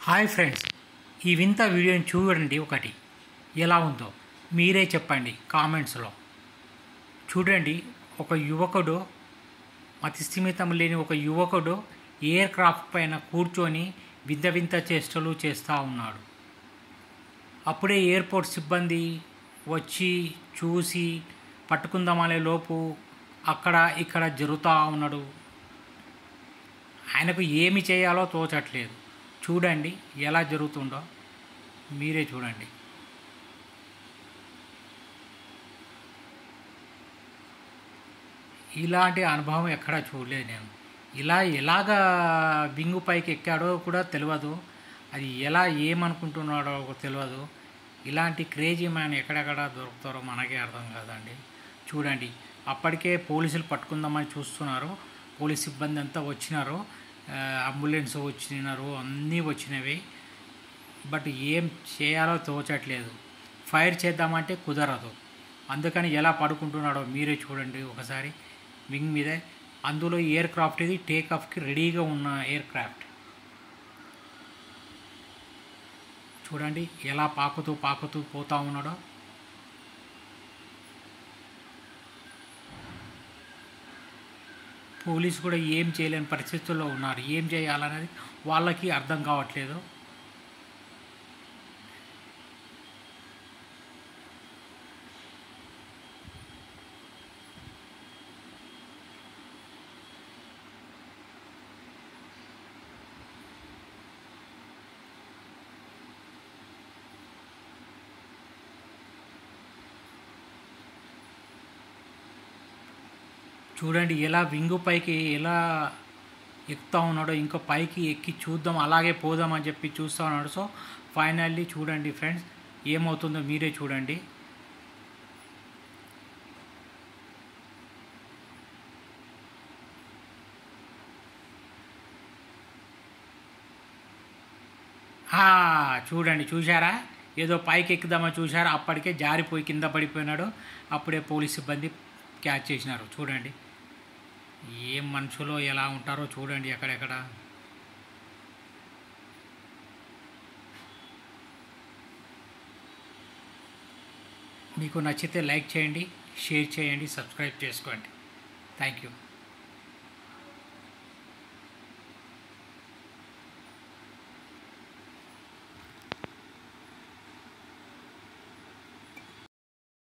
Hi friends, ఈ వింత వీడియోని చూడండి. ఒకటి ఎలా ఉందో మీరే చెప్పండి కామెంట్స్లో. చూడండి, ఒక యువకుడు, మతిస్థిమితం లేని ఒక యువకుడు ఎయిర్ క్రాఫ్ట్ పైన కూర్చొని వింత వింత చేష్టలు చేస్తూ ఉన్నాడు. అప్పుడే ఎయిర్పోర్ట్ సిబ్బంది వచ్చి చూసి పట్టుకుందామనే లోపు అక్కడ ఇక్కడ జరుగుతూ ఉన్నాడు. ఆయనకు ఏమి చేయాలో తోచట్లేదు. చూడండి ఎలా జరుగుతుందో మీరే చూడండి. ఇలాంటి అనుభవం ఎక్కడా చూడలేదు నేను. ఎలాగా బింగు పైకి ఎక్కాడో కూడా తెలియదు, అది ఎలా ఏమనుకుంటున్నాడో తెలియదు. ఇలాంటి క్రేజీ మ్యాన్ ఎక్కడెక్కడ దొరుకుతారో మనకే అర్థం కాదండి. చూడండి, అప్పటికే పోలీసులు పట్టుకుందామని చూస్తున్నారు. పోలీస్ సిబ్బంది అంతా వచ్చినారు, అంబులెన్స్ వచ్చినారు, అన్నీ వచ్చినవి. బట్ ఏం చేయాలో తోచట్లేదు. ఫైర్ చేద్దామంటే కుదరదు. అందుకని ఎలా పడుకుంటున్నాడో మీరే చూడండి ఒకసారి. వింగ్ మీదే, అందులో ఎయిర్ క్రాఫ్ట్, ఇది టేక్ ఆఫ్కి రెడీగా ఉన్న ఎయిర్ క్రాఫ్ట్. చూడండి ఎలా పాకుతూ పోతూ ఉన్నాడో. పోలీసు కూడా ఏం చేయలేని పరిస్థితుల్లో ఉన్నారు. ఏం చేయాలనేది వాళ్ళకి అర్థం కావట్లేదు. చూడండి ఎలా వింగు పైకి ఎలా ఎక్కుతూ ఉన్నాడో. ఇంకా పైకి ఎక్కి చూద్దాం, అలాగే పోదాం అని చెప్పి చూస్తూ ఉన్నాడు. సో ఫైనల్లీ చూడండి ఫ్రెండ్స్, ఏమవుతుందో మీరే చూడండి. చూడండి, చూశారా? ఏదో పైకి ఎక్కుదామని చూశారా, అప్పటికే జారిపోయి కింద పడిపోయినాడు. అప్పుడే పోలీస్ సిబ్బంది క్యాచ్ చేసినారు. చూడండి ఏం మనుషులో ఎలా ఉంటారో చూడండి ఎక్కడెక్కడ. మీకు నచ్చితే లైక్ చేయండి, షేర్ చేయండి, సబ్స్క్రైబ్ చేసుకోండి. Thank you.